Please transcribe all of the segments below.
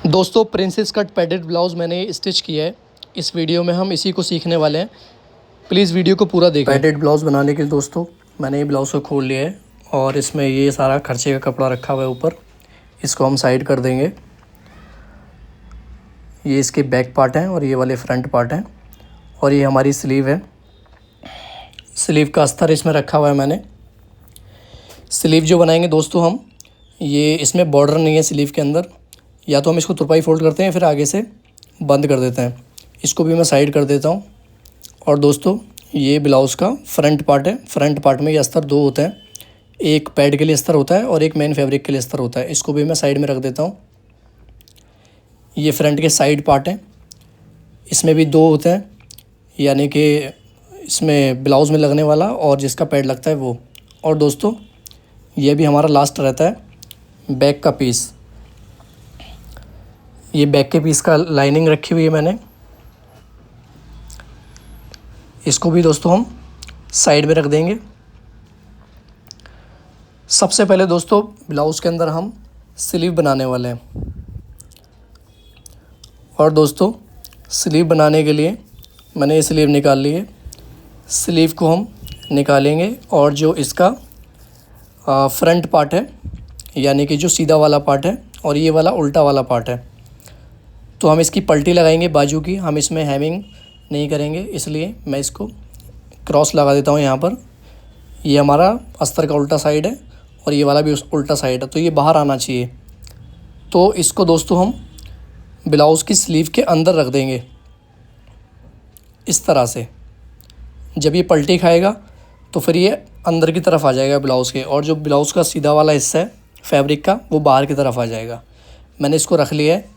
दोस्तों princess cut padded blouse मैंने stitch किया है। इस वीडियो में हम इसी को सीखने वाले हैं। प्लीज़ वीडियो को पूरा देखें। पैडेड ब्लाउज़ बनाने के लिए दोस्तों मैंने ये ब्लाउज़ को खोल लिया है और इसमें ये सारा खर्चे का कपड़ा रखा हुआ है ऊपर। इसको हम साइड कर देंगे। ये इसके बैक पार्ट हैं और ये वाले फ्रंट पार्ट हैं और ये हमारी स्लीव है। स्लीव का अस्तर इसमें रखा हुआ है मैंने। स्लीव जो बनाएंगे दोस्तों हम, ये इसमें बॉर्डर नहीं है स्लीव के अंदर। या तो हम इसको तुरपाई फोल्ड करते हैं फिर आगे से बंद कर देते हैं। इसको भी मैं साइड कर देता हूँ। और दोस्तों ये ब्लाउज़ का फ्रंट पार्ट है। फ्रंट पार्ट में ये अस्तर दो होते हैं, एक पैड के लिए अस्तर होता है और एक मेन फैब्रिक के लिए अस्तर होता है। इसको भी मैं साइड में रख देता हूँ। ये फ्रंट के साइड पार्ट हैं, इसमें भी दो होते हैं, यानी कि इसमें ब्लाउज़ में लगने वाला और जिसका पैड लगता है वो। और दोस्तों ये भी हमारा लास्ट रहता है बैक का पीस। ये बैक के पीस का लाइनिंग रखी हुई है मैंने। इसको भी दोस्तों हम साइड में रख देंगे। सबसे पहले दोस्तों ब्लाउज़ के अंदर हम स्लीव बनाने वाले हैं। और दोस्तों स्लीव बनाने के लिए मैंने ये स्लीव निकाल ली है। स्लीव को हम निकालेंगे और जो इसका फ्रंट पार्ट है, यानी कि जो सीधा वाला पार्ट है और ये वाला उल्टा वाला पार्ट है, तो हम इसकी पलटी लगाएंगे बाजू की। हम इसमें हेमिंग नहीं करेंगे, इसलिए मैं इसको क्रॉस लगा देता हूँ यहाँ पर। ये हमारा अस्तर का उल्टा साइड है और ये वाला भी उल्टा साइड है, तो ये बाहर आना चाहिए। तो इसको दोस्तों हम ब्लाउज़ की स्लीव के अंदर रख देंगे इस तरह से। जब ये पलटी खाएगा तो फिर ये अंदर की तरफ आ जाएगा ब्लाउज़ के, और जो ब्लाउज़ का सीधा वाला हिस्सा है फैब्रिक का वो बाहर की तरफ आ जाएगा। मैंने इसको रख लिया है।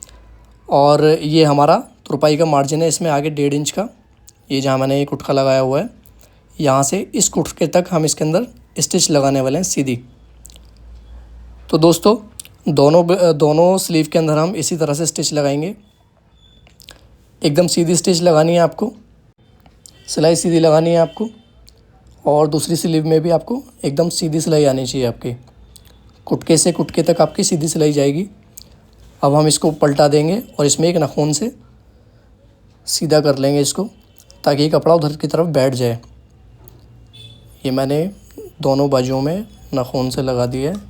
और ये हमारा तुरपाई का मार्जिन है इसमें आगे 1.5 इंच का। ये जहाँ मैंने ये कुटका लगाया हुआ है, यहाँ से इस कुटके तक हम इसके अंदर स्टिच लगाने वाले हैं सीधी। तो दोस्तों दोनों स्लीव के अंदर हम इसी तरह से स्टिच लगाएंगे। एकदम सीधी स्टिच लगानी है आपको, सिलाई सीधी लगानी है आपको। और दूसरी स्लीव में भी आपको एकदम सीधी सिलाई आनी चाहिए आपकी। कुटके से कुटके तक आपकी सीधी सिलाई जाएगी। अब हम इसको पलटा देंगे और इसमें एक नाखून से सीधा कर लेंगे इसको, ताकि ये कपड़ा उधर की तरफ बैठ जाए। ये मैंने दोनों बाजुओं में नाखून से लगा दिया है।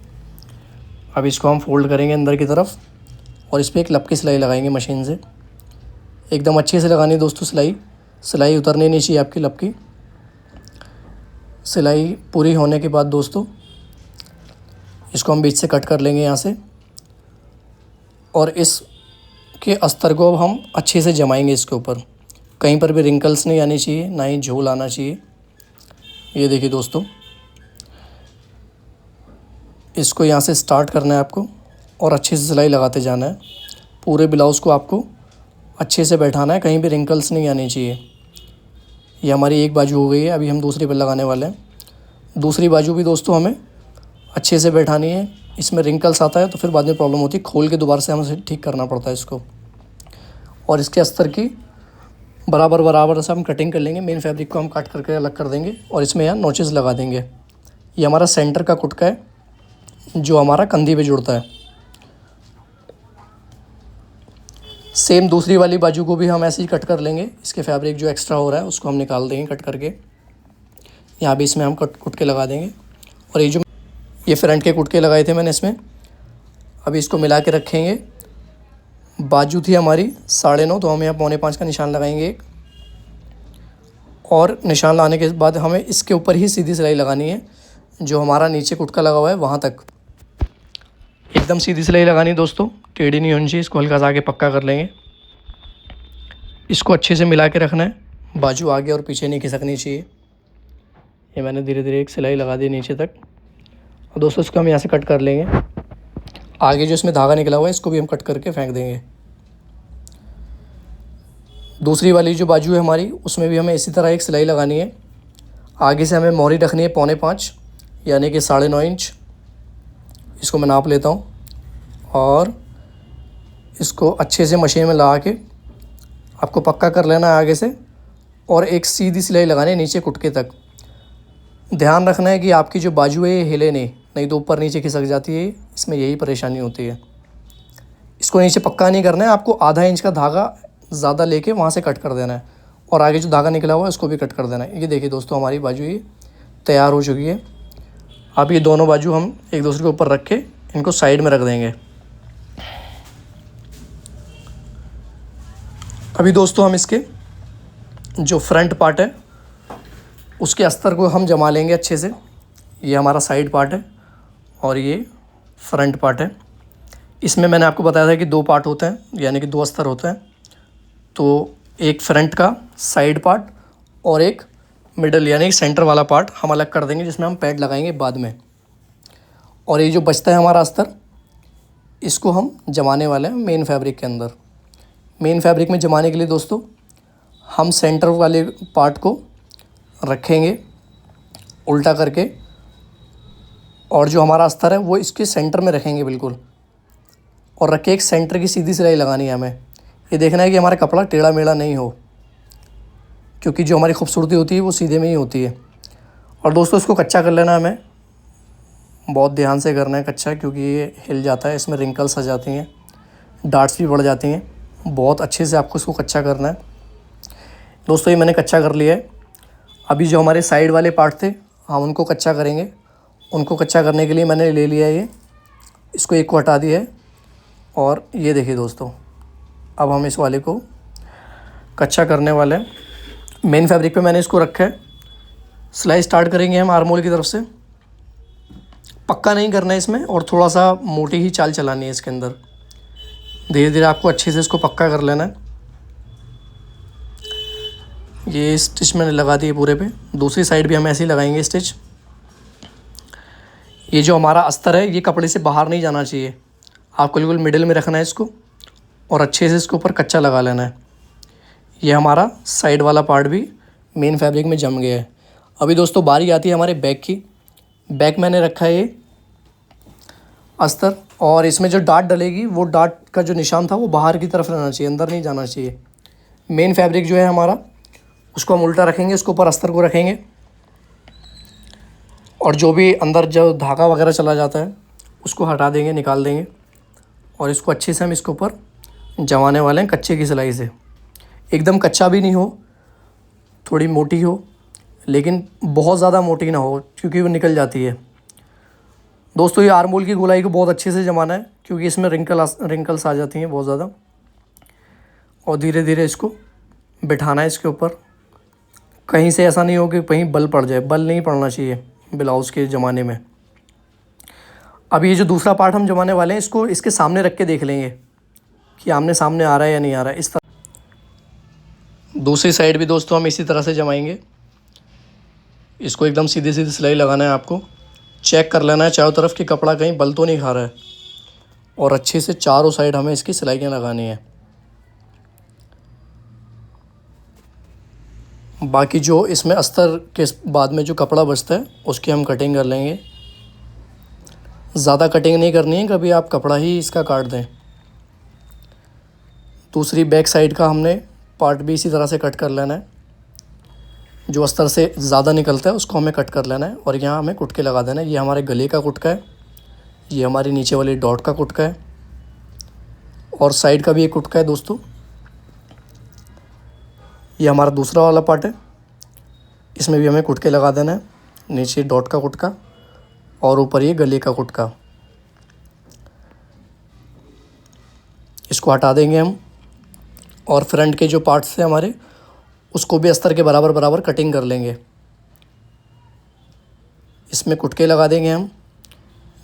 अब इसको हम फोल्ड करेंगे अंदर की तरफ और इस पर एक लपकी सिलाई लगाएंगे मशीन से। एकदम अच्छे से लगानी है दोस्तों सिलाई उतरनी नहीं चाहिए आपकी लपकी। सिलाई पूरी होने के बाद दोस्तों इसको हम बीच से कट कर लेंगे यहाँ से, और इसके अस्तर को अब हम अच्छे से जमाएंगे इसके ऊपर। कहीं पर भी रिंकल्स नहीं आनी चाहिए, ना ही झोल आना चाहिए। ये देखिए दोस्तों, इसको यहाँ से स्टार्ट करना है आपको और अच्छे से सिलाई लगाते जाना है। पूरे ब्लाउज़ को आपको अच्छे से बैठाना है, कहीं भी रिंकल्स नहीं आनी चाहिए। ये हमारी एक बाजू हो गई है। अभी हम दूसरी पर लगाने वाले हैं। दूसरी बाजू भी दोस्तों हमें अच्छे से बैठानी है। इसमें रिंकल्स आता है तो फिर बाद में प्रॉब्लम होती है, खोल के दोबारा से हमें ठीक करना पड़ता है इसको। और इसके अस्तर की बराबर से हम कटिंग कर लेंगे। मेन फैब्रिक को हम काट करके अलग कर देंगे और इसमें यहाँ नोचेस लगा देंगे। ये हमारा सेंटर का कुटका है जो हमारा कंधी पे जुड़ता है। सेम दूसरी वाली बाजू को भी हम ऐसे ही कट कर लेंगे। इसके फैब्रिक जो एक्स्ट्रा हो रहा है उसको हम निकाल देंगे कट करके। यहाँ भी इसमें हम कुटके लगा देंगे। और ये फ्रंट के कुटके लगाए थे मैंने इसमें। अभी इसको मिला के रखेंगे। बाजू थी हमारी 9.5, तो हम यहाँ 4.25 का निशान लगाएंगे एक। और निशान लाने के बाद हमें इसके ऊपर ही सीधी सिलाई लगानी है, जो हमारा नीचे कुटका लगा हुआ है वहाँ तक एकदम सीधी सिलाई लगानी है दोस्तों, टेढ़ी नहीं होनी चाहिए। इसको हल्का सा आगे पक्का कर लेंगे। इसको अच्छे से मिला के रखना है, बाजू आगे और पीछे नहीं खिसकनी चाहिए। ये मैंने धीरे धीरे एक सिलाई लगा दी नीचे तक। और दोस्तों इसको हम यहाँ से कट कर लेंगे। आगे जो इसमें धागा निकला हुआ है इसको भी हम कट करके फेंक देंगे। दूसरी वाली जो बाजू है हमारी, उसमें भी हमें इसी तरह एक सिलाई लगानी है। आगे से हमें मोहरी रखनी है 4.25 यानी कि 9.5 इंच। इसको मैं नाप लेता हूँ और इसको अच्छे से मशीन में लगा के आपको पक्का कर लेना है आगे से। और एक सीधी सिलाई लगानी है नीचे कुटके तक। ध्यान रखना है कि आपकी जो बाजू है ये हिले नहीं तो ऊपर नीचे खिसक जाती है। इसमें यही परेशानी होती है। इसको नीचे पक्का नहीं करना है, आपको आधा इंच का धागा ज़्यादा लेके वहाँ से कट कर देना है, और आगे जो धागा निकला हुआ है उसको भी कट कर देना है। ये देखिए दोस्तों, हमारी बाजू ये तैयार हो चुकी है। अब ये दोनों बाजू हम एक दूसरे के ऊपर रख के इनको साइड में रख देंगे। अभी दोस्तों हम इसके जो फ्रंट पार्ट है उसके अस्तर को हम जमा लेंगे अच्छे से। ये हमारा साइड पार्ट है और ये फ्रंट पार्ट है। इसमें मैंने आपको बताया था कि 2 पार्ट होते हैं, यानी कि 2 अस्तर होते हैं। तो एक फ्रंट का साइड पार्ट और एक मिडल यानी सेंटर वाला पार्ट हम अलग कर देंगे, जिसमें हम पैड लगाएंगे बाद में। और ये जो बचता है हमारा अस्तर, इसको हम जमाने वाले हैं मेन फैब्रिक के अंदर। मेन फैब्रिक में जमाने के लिए दोस्तों हम सेंटर वाले पार्ट को रखेंगे उल्टा करके, और जो हमारा अस्तर है वो इसके सेंटर में रखेंगे बिल्कुल, और रख के एक सेंटर की सीधी सिलाई लगानी है हमें। ये देखना है कि हमारा कपड़ा टेढ़ा मेढ़ा नहीं हो, क्योंकि जो हमारी खूबसूरती होती है वो सीधे में ही होती है। और दोस्तों इसको कच्चा कर लेना हमें, बहुत ध्यान से करना है कच्चा, क्योंकि ये हिल जाता है, इसमें रिंकल्स आ जाती हैं, डार्ट्स भी बढ़ जाती हैं। बहुत अच्छे से आपको इसको कच्चा करना है दोस्तों। ये मैंने कच्चा कर लिया है। अभी जो हमारे साइड वाले पार्ट थे हम उनको कच्चा करेंगे। उनको कच्चा करने के लिए मैंने ले लिया है ये, इसको एक को हटा दिया है, और ये देखिए दोस्तों, अब हम इस वाले को कच्चा करने वाले हैं। मेन फैब्रिक पे मैंने इसको रखा है। सिलाई स्टार्ट करेंगे हम आर्म होल की तरफ से। पक्का नहीं करना है इसमें, और थोड़ा सा मोटी ही चाल चलानी है इसके अंदर। धीरे धीरे आपको अच्छे से इसको पक्का कर लेना है। ये स्टिच मैंने लगा दी है पूरे पे। दूसरी साइड भी हम ऐसे ही लगाएंगे स्टिच। ये जो हमारा अस्तर है ये कपड़े से बाहर नहीं जाना चाहिए, आपको बिल्कुल मिडिल में रखना है इसको, और अच्छे से इसके ऊपर कच्चा लगा लेना है। ये हमारा साइड वाला पार्ट भी मेन फैब्रिक में जम गया है। अभी दोस्तों बारी आती है हमारे बैक की। बैक मैंने रखा है ये अस्तर, और इसमें जो डाट डलेगी वो डाट का जो निशान था वो बाहर की तरफ रहना चाहिए, अंदर नहीं जाना चाहिए। मेन फैब्रिक जो है हमारा उसको हम उल्टा रखेंगे, उसके ऊपर अस्तर को रखेंगे, और जो भी अंदर जो धागा वगैरह चला जाता है उसको हटा देंगे, निकाल देंगे, और इसको अच्छे से हम इसके ऊपर जमाने वाले हैं कच्चे की सिलाई से। एकदम कच्चा भी नहीं हो, थोड़ी मोटी हो, लेकिन बहुत ज़्यादा मोटी ना हो, क्योंकि वो निकल जाती है। दोस्तों ये आर्म होल की गोलाई को बहुत अच्छे से जमाना है, क्योंकि इसमें रिंकल्स आ जाती हैं बहुत ज़्यादा, और धीरे धीरे इसको बिठाना है इसके ऊपर। कहीं से ऐसा नहीं हो कि कहीं बल पड़ जाए, बल नहीं पड़ना चाहिए ब्लाउज़ के जमाने में। अब ये जो दूसरा पार्ट हम जमाने वाले हैं इसको इसके सामने रख के देख लेंगे कि आमने सामने आ रहा है या नहीं आ रहा है। इस तरह दूसरी साइड भी दोस्तों हम इसी तरह से जमाएंगे। इसको एकदम सीधी सीधी सिलाई लगाना है आपको। चेक कर लेना है चारों तरफ कि कपड़ा कहीं बल तो नहीं खा रहा है, और अच्छे से चारों साइड हमें इसकी सिलाइयाँ लगानी है। बाकी जो इसमें अस्तर के बाद में जो कपड़ा बचता है उसकी हम कटिंग कर लेंगे। ज़्यादा कटिंग नहीं करनी है, कभी आप कपड़ा ही इसका काट दें। दूसरी बैक साइड का हमने पार्ट भी इसी तरह से कट कर लेना है। जो अस्तर से ज़्यादा निकलता है उसको हमें कट कर लेना है, और यहाँ हमें कुटके लगा देना है। ये हमारे गले का कुटका है, ये हमारी नीचे वाली डॉट का कुटका है, और साइड का भी एक कुटका है दोस्तों। ये हमारा दूसरा वाला पार्ट है, इसमें भी हमें कुटके लगा देना है। नीचे डॉट का कुटका और ऊपर ये गले का कुटका। इसको हटा देंगे हम, और फ्रंट के जो पार्ट्स थे हमारे उसको भी अस्तर के बराबर बराबर कटिंग कर लेंगे। इसमें कुटके लगा देंगे हम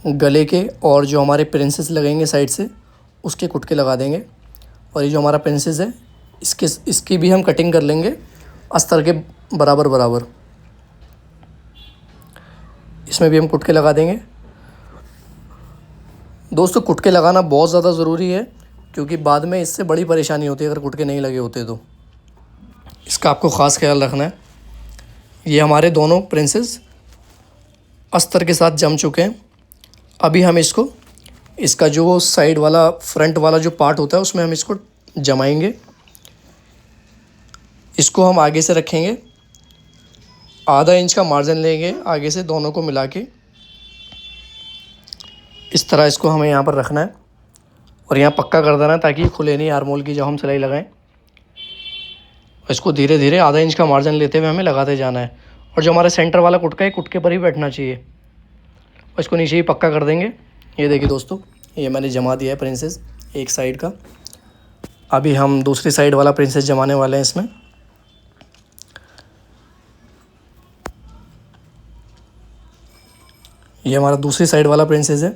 गले के, और जो हमारे प्रिंसेस लगेंगे साइड से उसके कुटके लगा देंगे। और ये जो हमारा प्रिंसेस है इसकी भी हम कटिंग कर लेंगे अस्तर के बराबर बराबर। इसमें भी हम कुटके लगा देंगे। दोस्तों कुटके लगाना बहुत ज़्यादा ज़रूरी है, क्योंकि बाद में इससे बड़ी परेशानी होती है अगर कुटके नहीं लगे होते तो। इसका आपको ख़ास ख्याल रखना है। ये हमारे दोनों प्रिंसेस अस्तर के साथ जम चुके हैं। अभी हम इसका जो साइड वाला फ्रंट वाला जो पार्ट होता है उसमें हम इसको जमाएंगे। इसको हम आगे से रखेंगे, आधा इंच का मार्जिन लेंगे आगे से दोनों को मिला के। इस तरह इसको हमें यहाँ पर रखना है, और यहाँ पक्का कर देना ताकि खुले नहीं आर्मोल की जब हम सिलाई लगाएं। इसको धीरे धीरे आधा इंच का मार्जिन लेते हुए हमें लगाते जाना है। और जो हमारा सेंटर वाला कुटका है, कुटके पर ही बैठना चाहिए। और इसको नीचे ही पक्का कर देंगे। ये देखिए दोस्तों, ये मैंने जमा दिया है प्रिंसेस एक साइड का। अभी हम दूसरी साइड वाला प्रिंसेस जमाने वाले हैं इसमें। ये हमारा दूसरी साइड वाला प्रिंसेस है।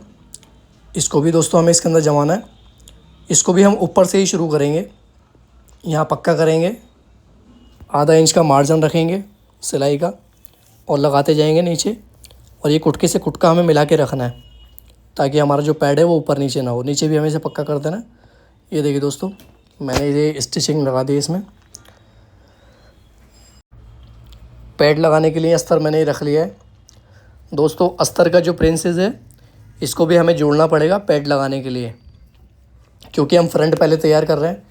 इसको भी दोस्तों हमें इसके अंदर जमाना है। इसको भी हम ऊपर से ही शुरू करेंगे। यहाँ पक्का करेंगे, आधा इंच का मार्जिन रखेंगे सिलाई का और लगाते जाएंगे नीचे। और ये कुटके से कुटका हमें मिला के रखना है ताकि हमारा जो पैड है वो ऊपर नीचे ना हो। नीचे भी हमें इसे पक्का कर देना है। ये देखिए दोस्तों, मैंने ये स्टिचिंग लगा दी इसमें। पैड लगाने के लिए अस्तर मैंने रख लिया है। दोस्तों अस्तर का जो प्रिंसेस है इसको भी हमें जोड़ना पड़ेगा पैड लगाने के लिए, क्योंकि हम फ्रंट पहले तैयार कर रहे हैं।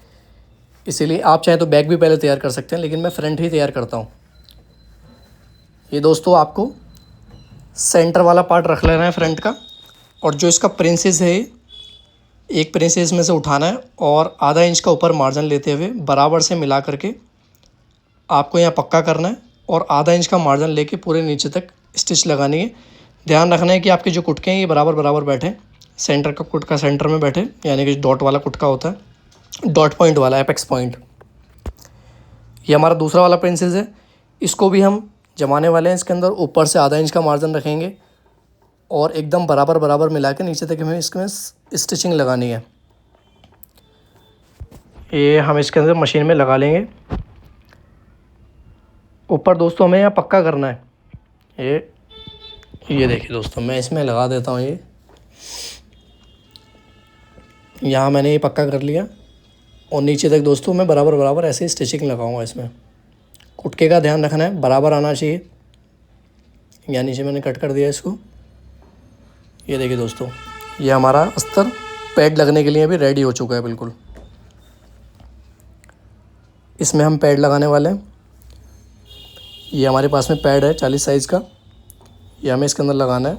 इसीलिए आप चाहे तो बैक भी पहले तैयार कर सकते हैं, लेकिन मैं फ्रंट ही तैयार करता हूँ। ये दोस्तों आपको सेंटर वाला पार्ट रख लेना है फ्रंट का। और जो इसका प्रिंसेस है, एक प्रिंसेस में से उठाना है और आधा इंच का ऊपर मार्जिन लेते हुए बराबर से मिला करके आपको यहाँ पक्का करना है। और आधा इंच का मार्जिन लेके पूरे नीचे तक स्टिच लगानी है। ध्यान रखना है कि आपके जो कुटके हैं ये बराबर बराबर बैठे। सेंटर का कुटका सेंटर में बैठे, यानी कि डॉट वाला कुटका होता है, डॉट पॉइंट वाला, एपेक्स पॉइंट। ये हमारा दूसरा वाला प्रिंसेस है। इसको भी हम जमाने वाले हैं। इसके अंदर ऊपर से आधा इंच का मार्जिन रखेंगे और एकदम बराबर बराबर मिला के नीचे तक हमें इसमें स्टिचिंग लगानी है। ये हम इसके अंदर मशीन में लगा लेंगे। ऊपर दोस्तों हमें यहाँ पक्का करना है। ये देखिए दोस्तों, मैं इसमें लगा देता हूँ। ये यहाँ मैंने ये पक्का कर लिया और नीचे तक दोस्तों मैं बराबर बराबर ऐसे ही स्टिचिंग लगाऊंगा। इसमें कुटके का ध्यान रखना है, बराबर आना चाहिए। यहाँ नीचे मैंने कट कर दिया इसको। ये देखिए दोस्तों, ये हमारा अस्तर पैड लगने के लिए अभी रेडी हो चुका है बिल्कुल। इसमें हम पैड लगाने वाले हैं। ये हमारे पास में पैड है 40 साइज़ का, ये हमें इसके अंदर लगाना है।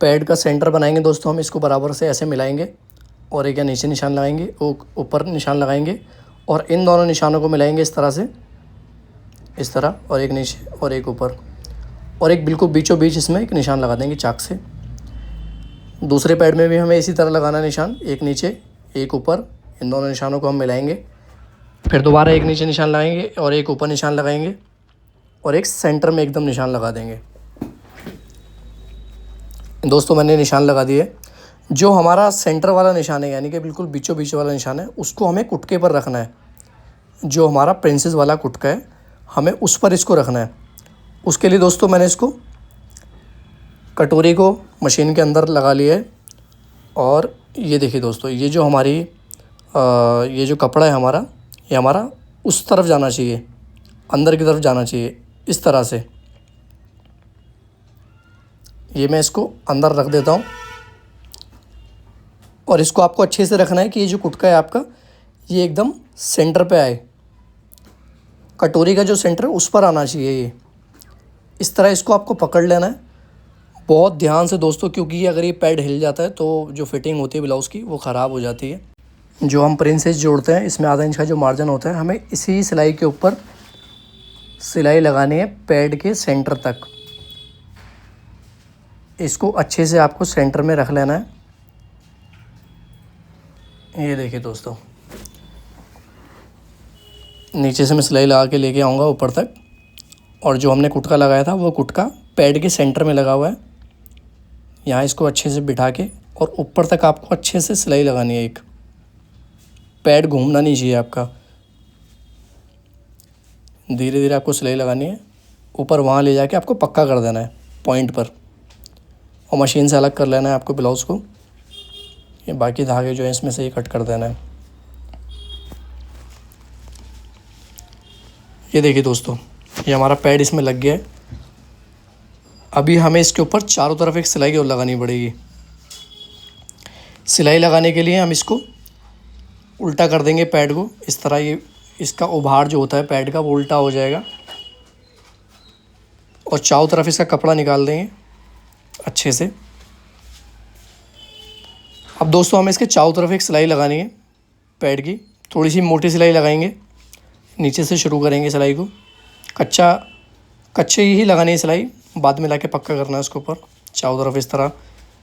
पैड का सेंटर बनाएंगे दोस्तों हम। इसको बराबर से ऐसे मिलाएंगे और एक या नीचे निशान लगाएंगे, ऊपर निशान लगाएंगे और इन दोनों निशानों को मिलाएंगे इस तरह से, इस तरह, और एक नीचे और एक ऊपर, और एक बिल्कुल बीचों बीच इसमें एक निशान लगा देंगे चाक से। दूसरे पैड में भी हमें इसी तरह लगाना निशान, एक नीचे एक ऊपर। इन दोनों निशानों को हम मिलाएंगे, फिर दोबारा एक नीचे निशान लगाएंगे और एक ऊपर निशान लगाएंगे और एक सेंटर में एकदम निशान लगा देंगे। दोस्तों मैंने निशान लगा दिए। जो हमारा सेंटर वाला निशान है, यानी कि बिल्कुल बीचों बीच वाला निशान है, उसको हमें कुटके पर रखना है। जो हमारा प्रिंसेस वाला कुटका है हमें उस पर इसको रखना है। उसके लिए दोस्तों मैंने इसको कटोरी को मशीन के अंदर लगा लिया है। और ये देखिए दोस्तों, ये जो हमारी ये जो कपड़ा है हमारा, ये हमारा उस तरफ जाना चाहिए, अंदर की तरफ जाना चाहिए, इस तरह से। ये मैं इसको अंदर रख देता हूँ। और इसको आपको अच्छे से रखना है कि ये जो कुटका है आपका, ये एकदम सेंटर पे आए। कटोरी का जो सेंटर है उस पर आना चाहिए ये। इस तरह इसको आपको पकड़ लेना है बहुत ध्यान से दोस्तों, क्योंकि अगर ये पैड हिल जाता है तो जो फिटिंग होती है ब्लाउज़ की वो ख़राब हो जाती है। जो हम प्रिंसेस जोड़ते हैं इसमें आधा इंच का जो मार्जिन होता है, हमें इसी सिलाई के ऊपर सिलाई लगानी है पैड के सेंटर तक। इसको अच्छे से आपको सेंटर में रख लेना है। ये देखिए दोस्तों, नीचे से मैं सिलाई लगा के लेके आऊँगा ऊपर तक। और जो हमने कुटका लगाया था वो कुटका पैड के सेंटर में लगा हुआ है। यहाँ इसको अच्छे से बिठा के और ऊपर तक आपको अच्छे से सिलाई लगानी है। एक पैड घूमना नहीं चाहिए आपका, धीरे धीरे आपको सिलाई लगानी है। ऊपर वहाँ ले जाके आपको पक्का कर देना है पॉइंट पर, और मशीन से अलग कर लेना है आपको ब्लाउज़ को। ये बाकी धागे जो है इसमें से ये कट कर देना है। ये देखिए दोस्तों, ये हमारा पैड इसमें लग गया है। अभी हमें इसके ऊपर चारों तरफ एक सिलाई और लगानी पड़ेगी। सिलाई लगाने के लिए हम इसको उल्टा कर देंगे पैड को इस तरह। ये इसका उभार जो होता है पैड का वो उल्टा हो जाएगा और चारों तरफ इसका कपड़ा निकाल देंगे अच्छे से। अब दोस्तों हमें इसके चारों तरफ एक सिलाई लगानी है पैड की। थोड़ी सी मोटी सिलाई लगाएंगे, नीचे से शुरू करेंगे सिलाई को। कच्चे ही लगानी है सिलाई, बाद में लाके पक्का करना है उसके ऊपर। चारों तरफ इस तरह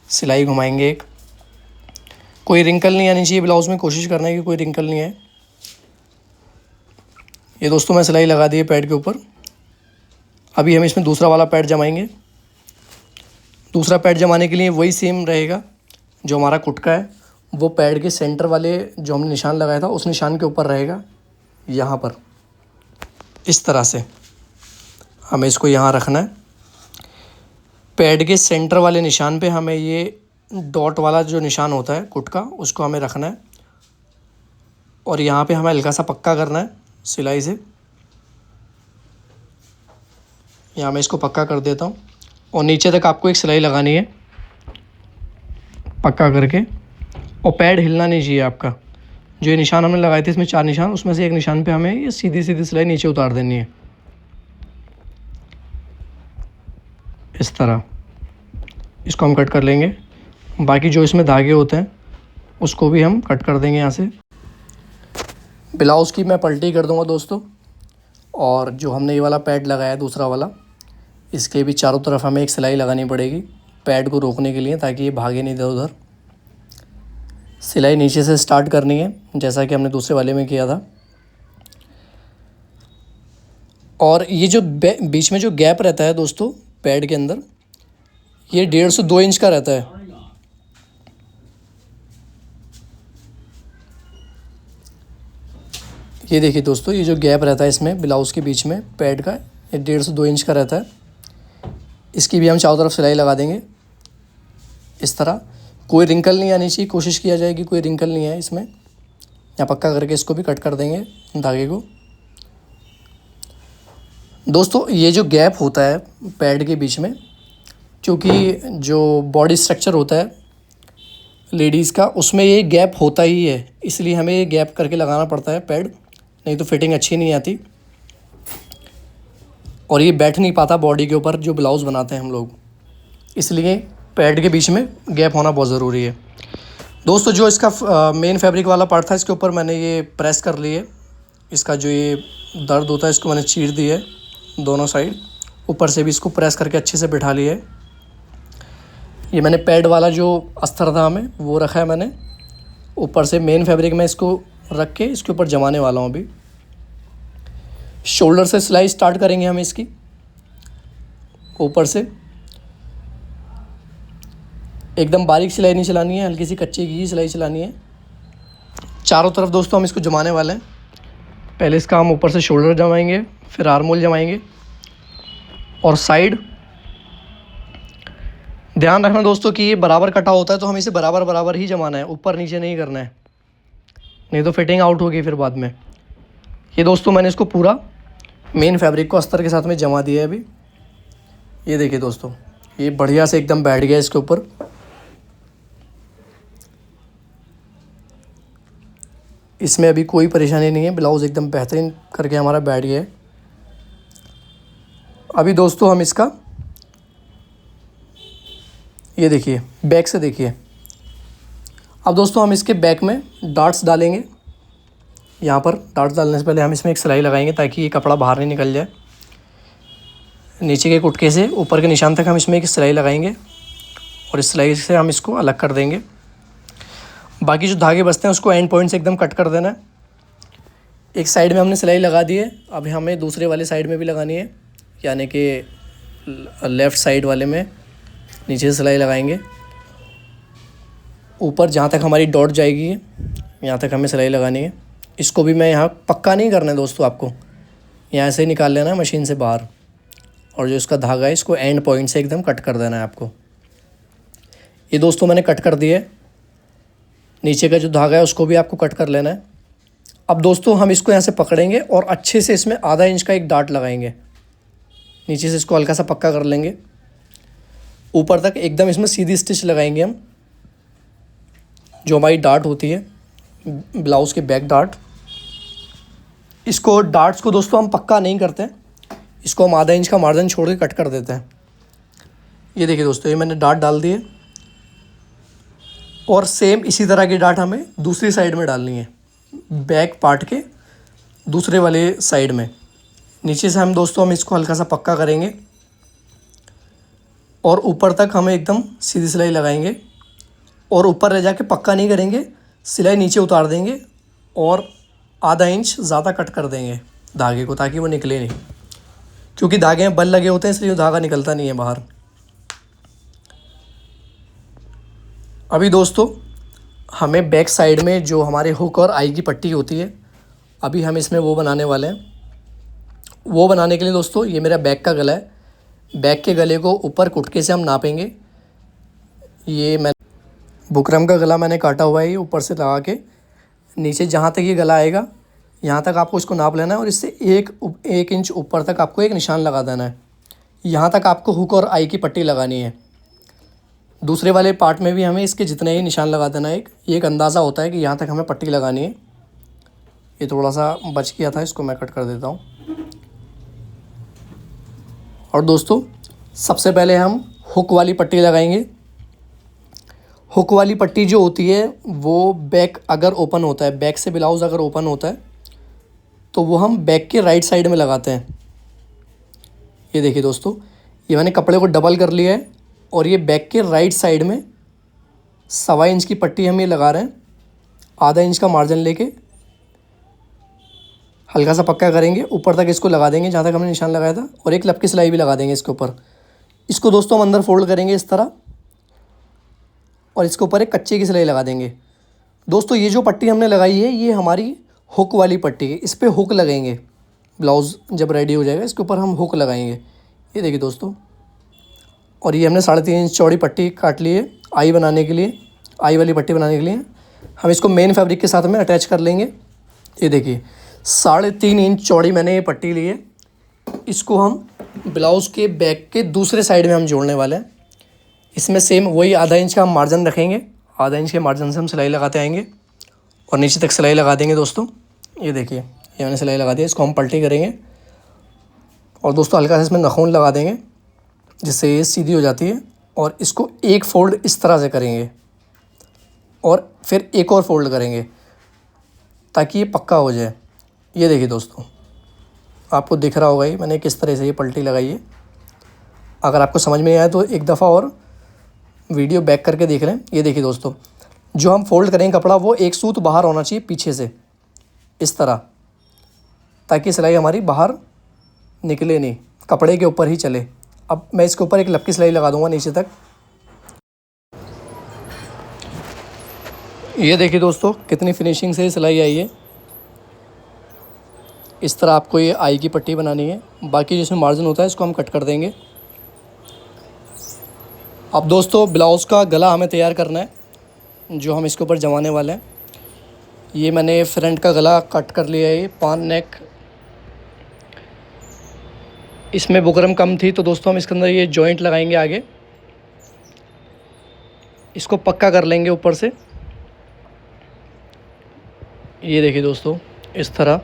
सिलाई घुमाएंगे एक। कोई रिंकल नहीं आनी चाहिए ब्लाउज़ में, कोशिश करना है कि कोई रिंकल नहीं आए। ये दोस्तों मैं सिलाई लगा दी है पैड के ऊपर। अभी हम इसमें दूसरा वाला पैड जमाएंगे। दूसरा पैड जमाने के लिए वही सेम रहेगा जो हमारा कुटका है, वो पैड के सेंटर वाले जो हमने निशान लगाया था उस निशान के ऊपर रहेगा। यहाँ पर इस तरह से हमें इसको यहाँ रखना है। पैड के सेंटर वाले निशान पे हमें ये डॉट वाला जो निशान होता है कुटका, उसको हमें रखना है। और यहाँ पे हमें हल्का सा पक्का करना है सिलाई से। यहाँ मैं इसको पक्का कर देता हूँ और नीचे तक आपको एक सिलाई लगानी है पक्का करके। और पैड हिलना नहीं चाहिए आपका। जो ये निशान हमने लगाए थे इसमें 4 निशान, उसमें से एक निशान पे हमें ये सीधी सीधी सिलाई नीचे उतार देनी है इस तरह। इसको हम कट कर लेंगे। बाकी जो इसमें धागे होते हैं उसको भी हम कट कर देंगे यहाँ से। ब्लाउज़ की मैं पलटी कर दूँगा दोस्तों। और जो हमने ये वाला पैड लगाया है दूसरा वाला, इसके भी चारों तरफ हमें एक सिलाई लगानी पड़ेगी पैड को रोकने के लिए, ताकि ये भागे नहीं इधर उधर। सिलाई नीचे से स्टार्ट करनी है जैसा कि हमने दूसरे वाले में किया था। और ये जो बीच में जो गैप रहता है दोस्तों पैड के अंदर, ये 1.5 से 2 इंच का रहता है। ये देखिए दोस्तों, ये जो गैप रहता है इसमें ब्लाउज़ के बीच में पैड का, ये 1.5 से 2 इंच का रहता है। इसकी भी हम चारों तरफ सिलाई लगा देंगे इस तरह। कोई रिंकल नहीं आनी चाहिए, कोशिश किया जाए कि कोई रिंकल नहीं है इसमें। यहाँ पक्का करके इसको भी कट कर देंगे धागे को। दोस्तों ये जो गैप होता है पैड के बीच में, क्योंकि जो बॉडी स्ट्रक्चर होता है लेडीज़ का, उसमें ये गैप होता ही है, इसलिए हमें ये गैप करके लगाना पड़ता है पैड, नहीं तो फिटिंग अच्छी नहीं आती और ये बैठ नहीं पाता बॉडी के ऊपर जो ब्लाउज़ बनाते हैं हम लोग। इसलिए पैड के बीच में गैप होना बहुत ज़रूरी है दोस्तों। जो इसका मेन फैब्रिक वाला पार्ट था, इसके ऊपर मैंने ये प्रेस कर लिए। इसका जो ये दर्द होता है इसको मैंने चीर दिया है दोनों साइड। ऊपर से भी इसको प्रेस करके अच्छे से बिठा लिया है। ये मैंने पैड वाला जो अस्तर था हमें वो रखा है मैंने। ऊपर से मेन फैब्रिक में इसको रख के इसके ऊपर जमाने वाला हूँ अभी। शोल्डर से सिलाई स्टार्ट करेंगे हम इसकी। ऊपर से एकदम बारीक सिलाई नहीं चलानी है, हल्की सी कच्ची की ही सिलाई चलानी है। चारों तरफ दोस्तों हम इसको जमाने वाले हैं। पहले इसका हम ऊपर से शोल्डर जमाएंगे, फिर आर्मोल जमाएंगे और साइड। ध्यान रखना दोस्तों कि ये बराबर कटा होता है तो हमें इसे बराबर बराबर ही जमाना है, ऊपर नीचे नहीं करना है, नहीं तो फिटिंग आउट होगी फिर बाद में। ये दोस्तों मैंने इसको पूरा मेन फैब्रिक को अस्तर के साथ में जमा दिया है अभी। ये देखिए दोस्तों, ये बढ़िया से एकदम बैठ गया इसके ऊपर। इसमें अभी कोई परेशानी नहीं है, ब्लाउज़ एकदम बेहतरीन करके हमारा बैठ गया है। अभी दोस्तों हम इसका ये देखिए बैक से देखिए। अब दोस्तों हम इसके बैक में डार्ट्स डालेंगे। यहाँ पर डार्ट्स डालने से पहले हम इसमें एक सिलाई लगाएंगे ताकि ये कपड़ा बाहर नहीं निकल जाए। नीचे के कुटके से ऊपर के निशान तक हम इसमें एक सिलाई लगाएंगे और इस सिलाई से हम इसको अलग कर देंगे। बाकी जो धागे बचते हैं उसको एंड पॉइंट से एकदम कट कर देना है। एक साइड में हमने सिलाई लगा दी है, अभी हमें दूसरे वाले साइड में भी लगानी है, यानी कि लेफ़्ट साइड वाले में नीचे से सिलाई लगाएंगे। ऊपर जहाँ तक हमारी डॉट जाएगी यहाँ तक हमें सिलाई लगानी है। इसको भी मैं यहाँ पक्का नहीं करना है दोस्तों, आपको यहाँ से निकाल लेना है मशीन से बाहर। और जो इसका धागा है इसको एंड पॉइंट से एकदम कट कर देना है आपको। ये दोस्तों मैंने कट कर दिया है। नीचे का जो धागा है उसको भी आपको कट कर लेना है। अब दोस्तों हम इसको यहाँ से पकड़ेंगे और अच्छे से इसमें आधा इंच का एक डार्ट लगाएंगे। नीचे से इसको हल्का सा पक्का कर लेंगे, ऊपर तक एकदम इसमें सीधी स्टिच लगाएंगे हम। जो हमारी डार्ट होती है ब्लाउज़ के बैक डार्ट, इसको डार्ट्स को दोस्तों हम पक्का नहीं करते, इसको हम आधा इंच का मार्जिन छोड़ के कट कर देते हैं। ये देखिए दोस्तों, ये मैंने डार्ट डाल दिए। और सेम इसी तरह की डाट हमें दूसरी साइड में डालनी है, बैक पार्ट के दूसरे वाले साइड में। नीचे से हम दोस्तों हम इसको हल्का सा पक्का करेंगे और ऊपर तक हमें एकदम सीधी सिलाई लगाएंगे और ऊपर रह जाके पक्का नहीं करेंगे, सिलाई नीचे उतार देंगे और आधा इंच ज़्यादा कट कर देंगे धागे को, ताकि वो निकले नहीं, क्योंकि धागे में बल लगे होते हैं इसलिए धागा निकलता नहीं है बाहर। अभी दोस्तों हमें बैक साइड में जो हमारे हुक और आई की पट्टी होती है, अभी हम इसमें वो बनाने वाले हैं। वो बनाने के लिए दोस्तों ये मेरा बैक का गला है, बैक के गले को ऊपर कुटके से हम नापेंगे। ये मैं बुकरम का गला मैंने काटा हुआ है, ये ऊपर से लगा के नीचे जहाँ तक ये गला आएगा यहाँ तक आपको इसको नाप लेना है और इससे एक इंच ऊपर तक आपको एक निशान लगा देना है। यहाँ तक आपको हुक और आई की पट्टी लगानी है। दूसरे वाले पार्ट में भी हमें इसके जितने ही निशान लगा देना है। एक अंदाज़ा होता है कि यहाँ तक हमें पट्टी लगानी है। ये थोड़ा सा बच गया था, इसको मैं कट कर देता हूँ। और दोस्तों सबसे पहले हम हुक वाली पट्टी लगाएंगे। हुक वाली पट्टी जो होती है वो बैक अगर ओपन होता है, बैक से ब्लाउज़ अगर ओपन होता है तो वो हम बैक के राइट साइड में लगाते हैं। ये देखिए दोस्तों, ये मैंने कपड़े को डबल कर लिया है और ये बैक के राइट साइड में 1.25 इंच की पट्टी हम ये लगा रहे हैं। आधा इंच का मार्जिन लेके हल्का सा पक्का करेंगे, ऊपर तक इसको लगा देंगे जहाँ तक हमने निशान लगाया था, और एक लपकी सिलाई भी लगा देंगे इसके ऊपर। इसको दोस्तों हम अंदर फोल्ड करेंगे इस तरह और इसके ऊपर एक कच्चे की सिलाई लगा देंगे। दोस्तों ये जो पट्टी हमने लगाई है ये हमारी हुक वाली पट्टी है, इस पर हुक लगेंगे। ब्लाउज़ जब रेडी हो जाएगा इसके ऊपर हम हुक लगाएंगे। ये देखिए दोस्तों, और ये हमने 3.5 इंच चौड़ी पट्टी काट ली है आई बनाने के लिए, आई वाली पट्टी बनाने के लिए। हम इसको मेन फैब्रिक के साथ में अटैच कर लेंगे। ये देखिए 3.5 इंच चौड़ी मैंने ये पट्टी ली है। इसको हम ब्लाउज़ के बैक के दूसरे साइड में हम जोड़ने वाले हैं। इसमें सेम वही आधा इंच का हम मार्जिन रखेंगे, आधा इंच के मार्जिन से हम सिलाई लगाते आएंगे और नीचे तक सिलाई लगा देंगे। दोस्तों ये देखिए, ये मैंने सिलाई लगा दी है। इसको हम पलटी करेंगे और दोस्तों हल्का सा इसमें नाखून लगा देंगे जिससे ये सीधी हो जाती है, और इसको एक फ़ोल्ड इस तरह से करेंगे और फिर एक और फोल्ड करेंगे ताकि ये पक्का हो जाए। ये देखिए दोस्तों, आपको दिख रहा होगा ये मैंने किस तरह से ये पलटी लगाई है। अगर आपको समझ में नहीं आया तो एक दफ़ा और वीडियो बैक करके देख लें। ये देखिए दोस्तों, जो हम फोल्ड करेंगे कपड़ा वो एक सूत बाहर होना चाहिए पीछे से इस तरह, ताकि सिलाई हमारी बाहर निकले नहीं, कपड़े के ऊपर ही चले। अब मैं इसके ऊपर एक लपकी सिलाई लगा दूंगा नीचे तक। ये देखिए दोस्तों कितनी फिनिशिंग से सिलाई आई है। इस तरह आपको ये आई की पट्टी बनानी है। बाकी जिसमें मार्जिन होता है इसको हम कट कर देंगे। अब दोस्तों ब्लाउज़ का गला हमें तैयार करना है जो हम इसके ऊपर जमाने वाले हैं। ये मैंने फ्रंट का गला कट कर लिया है, ये पान नेक। इसमें बुकरम कम थी तो दोस्तों हम इसके अंदर ये जॉइंट लगाएंगे आगे, इसको पक्का कर लेंगे ऊपर से। ये देखिए दोस्तों, इस तरह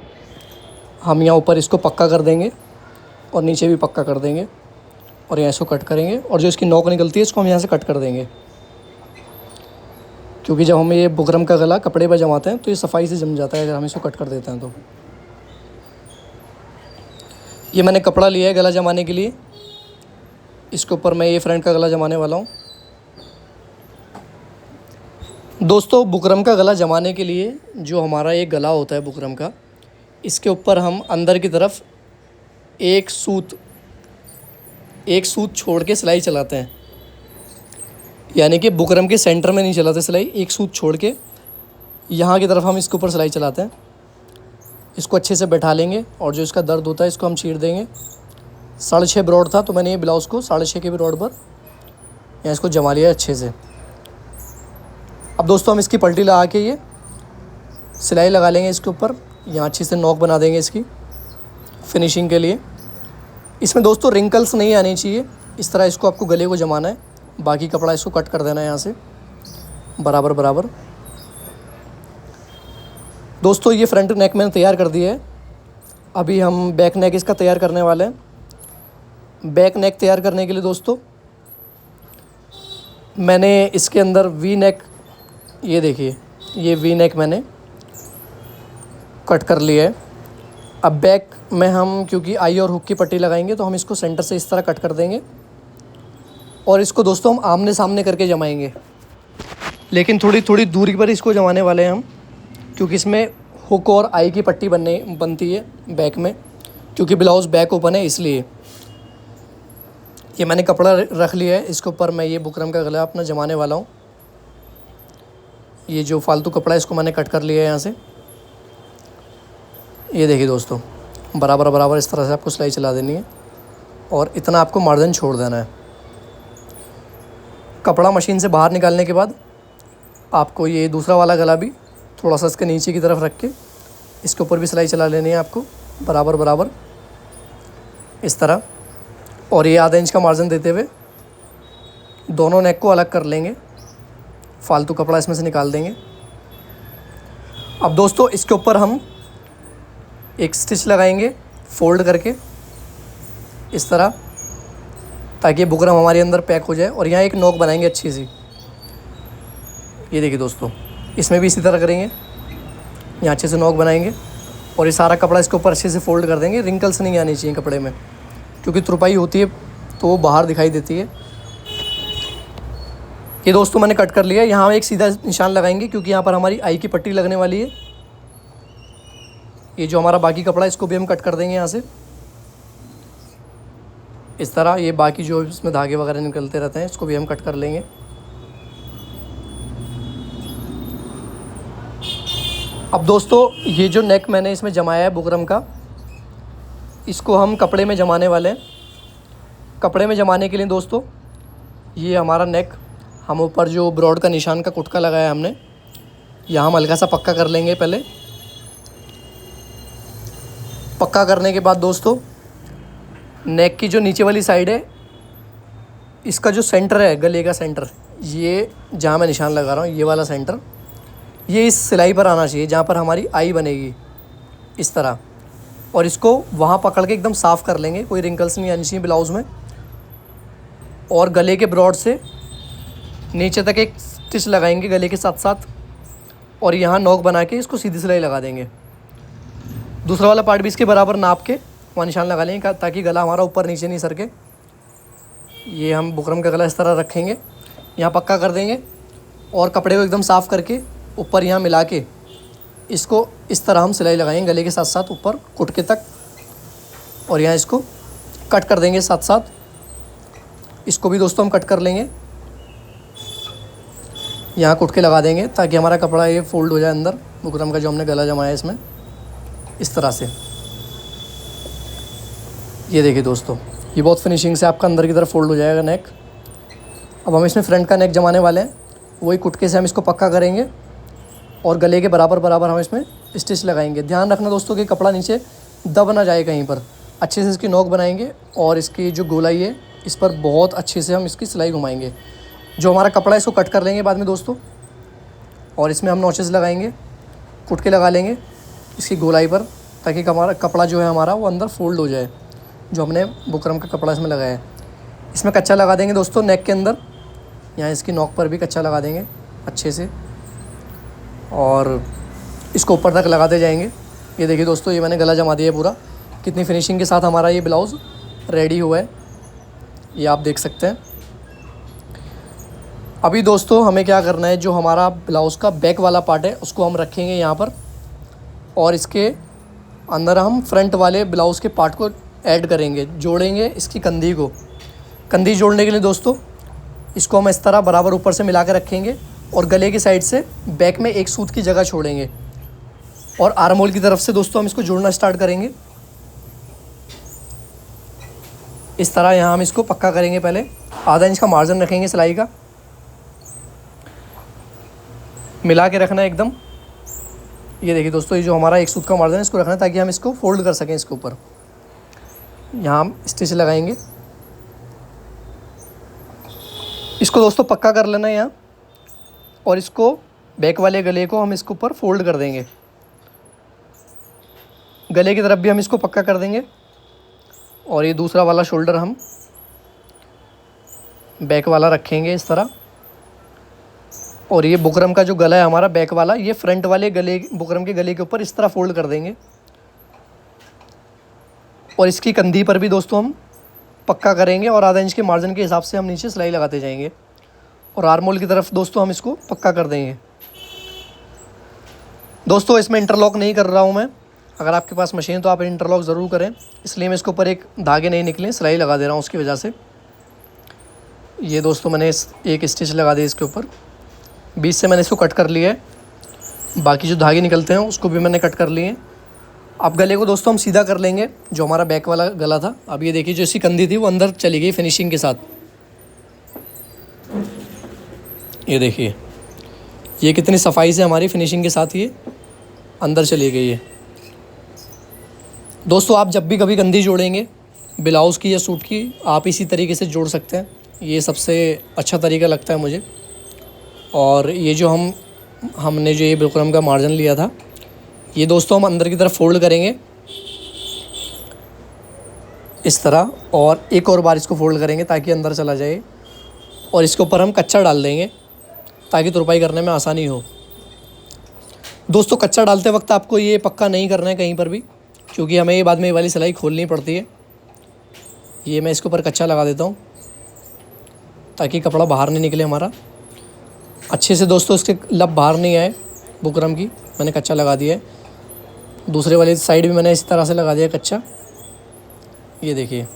हम यहाँ ऊपर इसको पक्का कर देंगे और नीचे भी पक्का कर देंगे और यहाँ इसको कट करेंगे, और जो इसकी नोक निकलती है इसको हम यहाँ से कट कर देंगे, क्योंकि जब हम ये बुकरम का गला कपड़े पर जमाते हैं तो ये सफाई से जम जाता है अगर हम इसको कट कर देते हैं तो। ये मैंने कपड़ा लिया है गला जमाने के लिए, इसके ऊपर मैं ये फ्रंट का गला जमाने वाला हूँ। दोस्तों बुकरम का गला जमाने के लिए जो हमारा ये गला होता है बुकरम का, इसके ऊपर हम अंदर की तरफ एक सूत छोड़ के सिलाई चलाते हैं, यानी कि बुकरम के सेंटर में नहीं चलाते सिलाई, एक सूत छोड़ के यहाँ की तरफ हम इसके ऊपर सिलाई चलाते हैं। इसको अच्छे से बैठा लेंगे और जो इसका दर्द होता है इसको हम चीर देंगे। 6.5 ब्रॉड था तो मैंने ये ब्लाउज़ को 6.5 के ब्रॉड पर यहाँ इसको जमा लिया अच्छे से। अब दोस्तों हम इसकी पलटी लगा के ये सिलाई लगा लेंगे इसके ऊपर, यहाँ अच्छे से नॉक बना देंगे इसकी फिनिशिंग के लिए। इसमें दोस्तों रिंकल्स नहीं आनी चाहिए, इस तरह इसको आपको गले को जमाना है, बाकी कपड़ा इसको कट कर देना है यहाँ से बराबर बराबर। दोस्तों ये फ्रंट नेक मैंने तैयार कर दिया है, अभी हम बैक नेक इसका तैयार करने वाले हैं। बैक नेक तैयार करने के लिए दोस्तों मैंने इसके अंदर वी नेक ये देखिए, ये वी नेक मैंने कट कर लिया है। अब बैक में हम क्योंकि आई और हुक की पट्टी लगाएंगे तो हम इसको सेंटर से इस तरह कट कर देंगे और इसको दोस्तों हम आमने सामने करके जमाएंगे, लेकिन थोड़ी थोड़ी दूरी पर इसको जमाने वाले हैं हम, क्योंकि इसमें हुक और आई की पट्टी बनती है बैक में, क्योंकि ब्लाउज़ बैक ओपन है इसलिए। ये मैंने कपड़ा रख लिया है, इसके ऊपर मैं ये बुकरम का गला अपना जमाने वाला हूँ। ये जो फालतू कपड़ा है इसको मैंने कट कर लिया है यहाँ से। ये देखिए दोस्तों, बराबर बराबर इस तरह से आपको सिलाई चला देनी है और इतना आपको मार्जिन छोड़ देना है। कपड़ा मशीन से बाहर निकालने के बाद आपको ये दूसरा वाला गला भी थोड़ा सा इसके नीचे की तरफ रख के इसके ऊपर भी सिलाई चला लेनी है आपको बराबर बराबर इस तरह, और ये आधा इंच का मार्जिन देते हुए दोनों नेक को अलग कर लेंगे, फालतू कपड़ा इसमें से निकाल देंगे। अब दोस्तों इसके ऊपर हम एक स्टिच लगाएंगे फोल्ड करके इस तरह, ताकि बुकरम हमारे अंदर पैक हो जाए, और यहाँ एक नोक बनाएंगे अच्छी सी। ये देखिए दोस्तों, इसमें भी इसी तरह करेंगे, यहाँ अच्छे से नोक बनाएंगे और ये सारा कपड़ा इसके ऊपर अच्छे से फोल्ड कर देंगे। रिंकल्स नहीं आनी चाहिए कपड़े में, क्योंकि तुरपाई होती है तो वो बाहर दिखाई देती है। ये दोस्तों मैंने कट कर लिया। यहाँ एक सीधा निशान लगाएंगे क्योंकि यहाँ पर हमारी आई की पट्टी लगने वाली है। ये जो हमारा बाकी कपड़ा है इसको भी हम कट कर देंगे यहाँ से इस तरह। ये बाकी जो इसमें धागे वगैरह निकलते रहते हैं इसको भी हम कट कर लेंगे। अब दोस्तों ये जो नेक मैंने इसमें जमाया है बुकरम का, इसको हम कपड़े में जमाने वाले हैं। कपड़े में जमाने के लिए दोस्तों ये हमारा नेक, हम ऊपर जो ब्रॉड का निशान का कुटका लगाया है हमने, यहाँ हम हल्का सा पक्का कर लेंगे। पहले पक्का करने के बाद दोस्तों नेक की जो नीचे वाली साइड है, इसका जो सेंटर है गले का सेंटर, ये जहाँ मैं निशान लगा रहा हूँ ये वाला सेंटर, ये इस सिलाई पर आना चाहिए जहाँ पर हमारी आई बनेगी इस तरह, और इसको वहाँ पकड़ के एकदम साफ़ कर लेंगे। कोई रिंकल्स नहीं आनी चाहिए ब्लाउज़ में। और गले के ब्रॉड से नीचे तक एक स्टिच लगाएंगे गले के साथ साथ, और यहाँ नोक बना के इसको सीधी सिलाई लगा देंगे। दूसरा वाला पार्ट भी इसके बराबर नाप के वहाँ निशान लगा लेंगे ताकि गला हमारा ऊपर नीचे नहीं सरके। ये हम बुकरम का गला इस तरह रखेंगे, यहाँ पक्का कर देंगे और कपड़े को एकदम साफ़ करके ऊपर यहाँ मिला के इसको इस तरह हम सिलाई लगाएंगे गले के साथ साथ ऊपर कुटके तक, और यहाँ इसको कट कर देंगे साथ साथ। इसको भी दोस्तों हम कट कर लेंगे, यहाँ कुटके लगा देंगे ताकि हमारा कपड़ा ये फोल्ड हो जाए अंदर बुकरम का जो हमने गला जमाया है इसमें इस तरह से। ये देखिए दोस्तों, ये बहुत फिनिशिंग से आपका अंदर की तरफ फोल्ड हो जाएगा नेक। अब हम इसमें फ्रंट का नेक जमाने वाले हैं, वही कुटके से हम इसको पक्का करेंगे और गले के बराबर बराबर हम इसमें स्टिच लगाएंगे। ध्यान रखना दोस्तों कि कपड़ा नीचे दब ना जाए कहीं पर। अच्छे से इसकी नोक बनाएंगे और इसकी जो गोलाई है इस पर बहुत अच्छे से हम इसकी सिलाई घुमाएंगे। जो हमारा कपड़ा है इसको कट कर लेंगे बाद में दोस्तों, और इसमें हम नोचेस लगाएंगे, कुटके लगा लेंगे इसकी गोलाई पर, ताकि हमारा कपड़ा जो है हमारा वो अंदर फोल्ड हो जाए। जो हमने बुकरम का कपड़ा इसमें लगाया है, इसमें कच्चा लगा देंगे दोस्तों नेक के अंदर। यहाँ इसकी नोक पर भी कच्चा लगा देंगे अच्छे से और इसको ऊपर तक लगाते जाएंगे। ये देखिए दोस्तों, ये मैंने गला जमा दिया है पूरा। कितनी फिनिशिंग के साथ हमारा ये ब्लाउज़ रेडी हुआ है, ये आप देख सकते हैं। अभी दोस्तों हमें क्या करना है, जो हमारा ब्लाउज़ का बैक वाला पार्ट है उसको हम रखेंगे यहाँ पर, और इसके अंदर हम फ्रंट वाले ब्लाउज़ के पार्ट को ऐड करेंगे, जोड़ेंगे इसकी कंधी को। कंधी जोड़ने के लिए दोस्तों इसको हम इस तरह बराबर ऊपर से मिला के रखेंगे और गले की साइड से बैक में एक सूत की जगह छोड़ेंगे, और आर्म होल की तरफ से दोस्तों हम इसको जोड़ना स्टार्ट करेंगे इस तरह। यहाँ हम इसको पक्का करेंगे। पहले आधा इंच का मार्जिन रखेंगे सिलाई का, मिला के रखना है एकदम। ये देखिए दोस्तों, ये जो हमारा एक सूत का मार्जिन है इसको रखना है ताकि हम इसको फोल्ड कर सकें। इसके ऊपर यहाँ हम स्टिच लगाएंगे, इसको दोस्तों पक्का कर लेना है यहाँ, और इसको बैक वाले गले को हम इसके ऊपर फोल्ड कर देंगे। गले की तरफ भी हम इसको पक्का कर देंगे, और ये दूसरा वाला शोल्डर हम बैक वाला रखेंगे इस तरह, और ये बुकरम का जो गला है हमारा बैक वाला, ये फ्रंट वाले गले, बुकरम के गले के ऊपर इस तरह फोल्ड कर देंगे। और इसकी कंधी पर भी दोस्तों हम पक्का करेंगे और आधा इंच के मार्जिन के हिसाब से हम नीचे सिलाई लगाते जाएंगे। और आर्मोल की तरफ दोस्तों हम इसको पक्का कर देंगे। दोस्तों इसमें इंटरलॉक नहीं कर रहा हूँ मैं, अगर आपके पास मशीन तो आप इंटरलॉक ज़रूर करें, इसलिए मैं इसके ऊपर एक धागे नहीं निकले सिलाई लगा दे रहा हूँ उसकी वजह से। ये दोस्तों मैंने एक स्टिच लगा दी इसके ऊपर, बीच से मैंने इसको कट कर लिया है। बाकी जो धागे निकलते हैं उसको भी मैंने कट कर लिए हैं। अब गले को दोस्तों हम सीधा कर लेंगे, जो हमारा बैक वाला गला था। अब ये देखिए जो इसकी कंधी थी वो अंदर चली गई फिनिशिंग के साथ। ये देखिए ये कितनी सफाई से हमारी फिनिशिंग के साथ ये अंदर चली गई है। दोस्तों आप जब भी कभी कंधी जोड़ेंगे ब्लाउज़ की या सूट की, आप इसी तरीके से जोड़ सकते हैं। ये सबसे अच्छा तरीका लगता है मुझे। और ये जो हमने जो ये बुकरम का मार्जिन लिया था, ये दोस्तों हम अंदर की तरफ फोल्ड करेंगे इस तरह, और एक और बार इसको फोल्ड करेंगे ताकि अंदर चला जाए। और इसके ऊपर हम कच्चा डाल देंगे ताकि तुरपाई करने में आसानी हो। दोस्तों कच्चा डालते वक्त आपको ये पक्का नहीं करना है कहीं पर भी, क्योंकि हमें ये बाद में ये वाली सिलाई खोलनी पड़ती है। ये मैं इसके ऊपर कच्चा लगा देता हूँ ताकि कपड़ा बाहर नहीं निकले हमारा अच्छे से। दोस्तों इसके लब बाहर नहीं आए बुकरम की, मैंने कच्चा लगा दिया है। दूसरे वाली साइड भी मैंने इस तरह से लगा दिया कच्चा। ये देखिए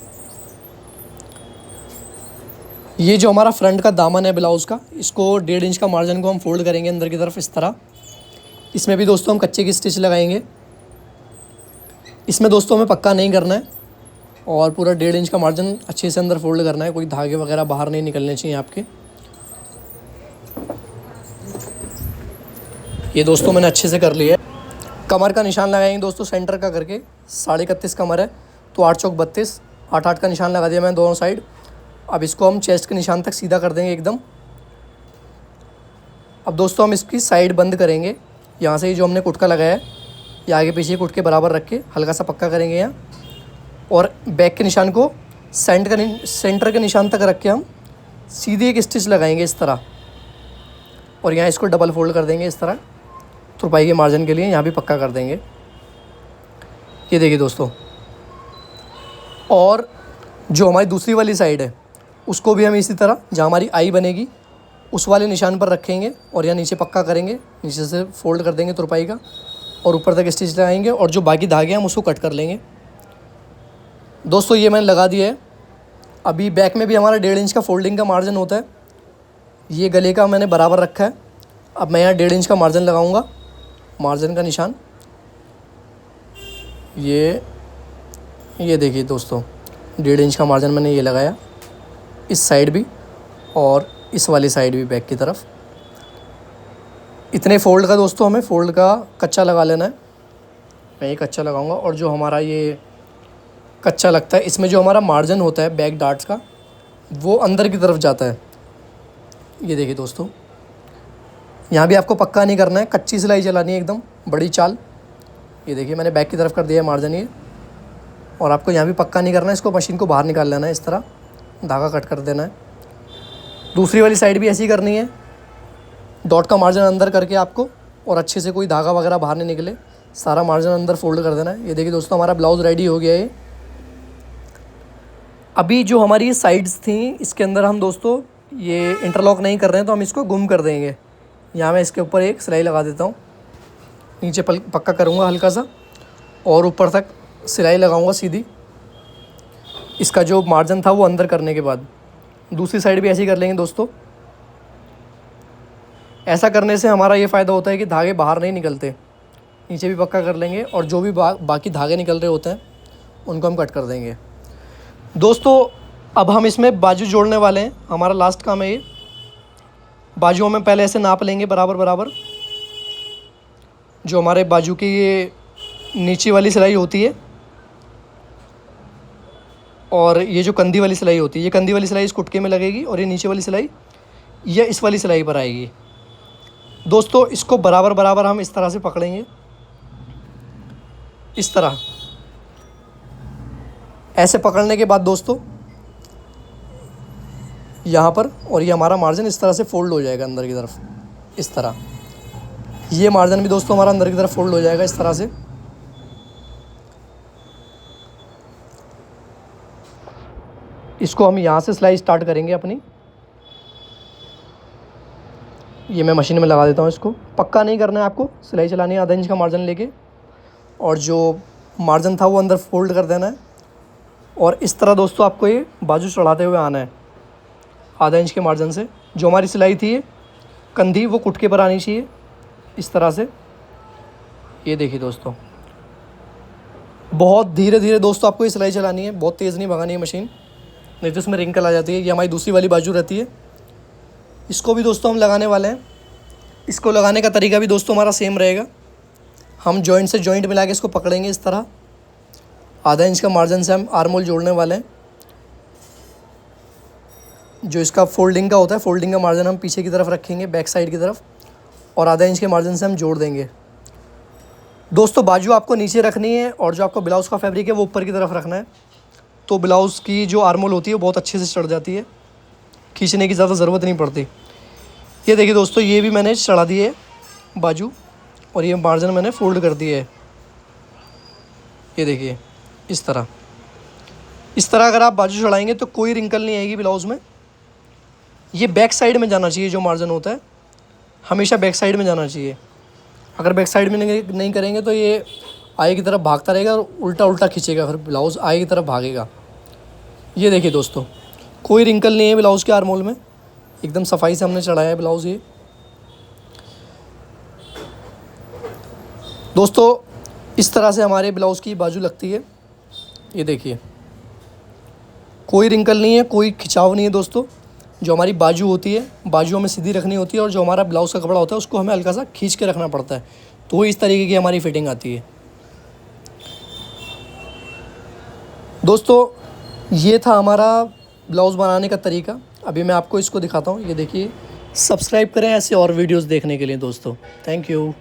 ये जो हमारा फ्रंट का दामन है ब्लाउज़ का, इसको 1.5 इंच का मार्जिन को हम फोल्ड करेंगे अंदर की तरफ इस तरह। इसमें भी दोस्तों हम कच्चे की स्टिच लगाएंगे। इसमें दोस्तों हमें पक्का नहीं करना है और पूरा 1.5 इंच का मार्जिन अच्छे से अंदर फोल्ड करना है। कोई धागे वगैरह बाहर नहीं निकलने चाहिए आपके। ये दोस्तों मैंने अच्छे से कर लिया है। कमर का निशान लगाएंगे दोस्तों सेंटर का करके। 31.5 कमर है तो 8 चौक 32, 8 का निशान लगा दिया मैंने दोनों साइड। अब इसको हम चेस्ट के निशान तक सीधा कर देंगे एकदम। अब दोस्तों हम इसकी साइड बंद करेंगे। यहाँ से ये जो हमने कुटका लगाया है, ये आगे पीछे कुट के बराबर रख के हल्का सा पक्का करेंगे यहाँ। और बैक के निशान को सेंटर के निशान तक रख के हम सीधे एक स्टिच लगाएंगे इस तरह। और यहाँ इसको डबल फोल्ड कर देंगे इस तरह तुरपाई के मार्जिन के लिए। यहाँ भी पक्का कर देंगे। ये देखिए दोस्तों, और जो हमारी दूसरी वाली साइड है उसको भी हम इसी तरह जहाँ हमारी आई बनेगी उस वाले निशान पर रखेंगे और यहाँ नीचे पक्का करेंगे। नीचे से फोल्ड कर देंगे तुरपाई का और ऊपर तक स्टिच लगाएंगे। और जो बाकी धागे हैं हम उसको कट कर लेंगे। दोस्तों ये मैंने लगा दिया है। अभी बैक में भी हमारा 1.5 इंच का फोल्डिंग का मार्जिन होता है। ये गले का मैंने बराबर रखा है। अब मैं यहाँ 1.5 इंच का मार्जिन लगाऊंगा, मार्जिन का निशान। ये देखिए दोस्तों 1.5 इंच का मार्जिन मैंने ये लगाया, इस साइड भी और इस वाली साइड भी बैक की तरफ। इतने फ़ोल्ड का दोस्तों हमें फ़ोल्ड का कच्चा लगा लेना है। मैं ये कच्चा लगाऊंगा। और जो हमारा ये कच्चा लगता है, इसमें जो हमारा मार्जिन होता है बैक डार्ट्स का, वो अंदर की तरफ जाता है। ये देखिए दोस्तों, यहाँ भी आपको पक्का नहीं करना है, कच्ची सिलाई चलानी है एकदम बड़ी चाल। ये देखिए मैंने बैक की तरफ कर दिया है मार्जिन ये। और आपको यहाँ भी पक्का नहीं करना है, इसको मशीन को बाहर निकाल लेना है इस तरह, धागा कट कर देना है। दूसरी वाली साइड भी ऐसी करनी है, डॉट का मार्जिन अंदर करके आपको, और अच्छे से कोई धागा वगैरह बाहर नहीं निकले, सारा मार्जिन अंदर फोल्ड कर देना है। ये देखिए दोस्तों हमारा ब्लाउज़ रेडी हो गया है। अभी जो हमारी साइड्स थी इसके अंदर हम दोस्तों ये इंटरलॉक नहीं कर रहे हैं, तो हम इसको गुम कर देंगे। यहाँ मैं इसके ऊपर एक सिलाई लगा देता हूँ, नीचे पक्का करूँगा हल्का सा और ऊपर तक सिलाई लगाऊँगा सीधी। इसका जो मार्जिन था वो अंदर करने के बाद दूसरी साइड भी ऐसे ही कर लेंगे दोस्तों। ऐसा करने से हमारा ये फ़ायदा होता है कि धागे बाहर नहीं निकलते। नीचे भी पक्का कर लेंगे और जो भी बाकी धागे निकल रहे होते हैं उनको हम कट कर देंगे। दोस्तों अब हम इसमें बाजू जोड़ने वाले हैं, हमारा लास्ट काम है ये। बाजुओं में पहले ऐसे नाप लेंगे बराबर बराबर। जो हमारे बाजू की ये नीचे वाली सिलाई होती है और ये जो कंधी वाली सिलाई होती है, ये कंधी वाली सिलाई इस कुटके में लगेगी और ये नीचे वाली सिलाई ये इस वाली सिलाई पर आएगी। दोस्तों इसको बराबर बराबर हम इस तरह से पकड़ेंगे, इस तरह ऐसे पकड़ने के बाद दोस्तों यहाँ पर, और ये हमारा मार्जिन इस तरह से फोल्ड हो जाएगा अंदर की तरफ। इस तरह। ये मार्जिन भी दोस्तों हमारा अंदर की तरफ फोल्ड हो जाएगा इस तरह से। इसको हम यहाँ से सिलाई स्टार्ट करेंगे अपनी। ये मैं मशीन में लगा देता हूँ। इसको पक्का नहीं करना है आपको, सिलाई चलानी है आधा इंच का मार्जिन लेके, और जो मार्जिन था वो अंदर फोल्ड कर देना है। और इस तरह दोस्तों आपको ये बाजू चढ़ाते हुए आना है आधा इंच के मार्जिन से। जो हमारी सिलाई थी ये कंधी वो कुटके पर आनी चाहिए इस तरह से। ये देखिए दोस्तों, बहुत धीरे धीरे दोस्तों आपको ये सिलाई चलानी है, बहुत तेज़ नहीं भगानी है मशीन, नहीं तो इसमें रिंकल आ जाती है। ये हमारी दूसरी वाली बाजू रहती है। इसको भी दोस्तों हम लगाने वाले हैं। इसको लगाने का तरीका भी दोस्तों हमारा सेम रहेगा। हम जॉइंट से जॉइंट मिला के इसको पकड़ेंगे इस तरह। आधा इंच का मार्जिन से हम आर्म होल जोड़ने वाले हैं। जो इसका फोल्डिंग का होता है, फोल्डिंग का मार्जिन हम पीछे की तरफ रखेंगे, बैक साइड की तरफ, और आधा इंच के मार्जिन से हम जोड़ देंगे। दोस्तों बाजू आपको नीचे रखनी है और जो आपका ब्लाउज़ का फैब्रिक है वो ऊपर की तरफ रखना है, तो ब्लाउज़ की जो आर्म होल होती है वो बहुत अच्छे से चढ़ जाती है, खींचने की ज़्यादा ज़रूरत नहीं पड़ती। ये देखिए दोस्तों, ये भी मैंने चढ़ा दी है बाजू, और ये मार्जिन मैंने फोल्ड कर दिए है। ये देखिए इस तरह। इस तरह अगर आप बाजू चढ़ाएंगे तो कोई रिंकल नहीं आएगी ब्लाउज़ में। ये बैक साइड में जाना चाहिए, जो मार्जिन होता है हमेशा बैक साइड में जाना चाहिए। अगर बैक साइड में नहीं करेंगे तो ये आगे की तरफ भागता रहेगा और उल्टा उल्टा खींचेगा, फिर ब्लाउज़ आगे की तरफ भागेगा। ये देखिए दोस्तों, कोई रिंकल नहीं है ब्लाउज़ के आर्म होल में, एकदम सफाई से हमने चढ़ाया है ब्लाउज़। ये दोस्तों इस तरह से हमारे ब्लाउज़ की बाजू लगती है। ये देखिए, कोई रिंकल नहीं है, कोई खिंचाव नहीं है दोस्तों। जो हमारी बाजू होती है, बाजू हमें सीधी रखनी होती है, और जो हमारा ब्लाउज़ का कपड़ा होता है उसको हमें हल्का सा खींच के रखना पड़ता है, तो इस तरीके की हमारी फिटिंग आती है। दोस्तों ये था हमारा ब्लाउज़ बनाने का तरीका। अभी मैं आपको इसको दिखाता हूँ। ये देखिए, सब्सक्राइब करें ऐसे और वीडियोस देखने के लिए दोस्तों। Thank you.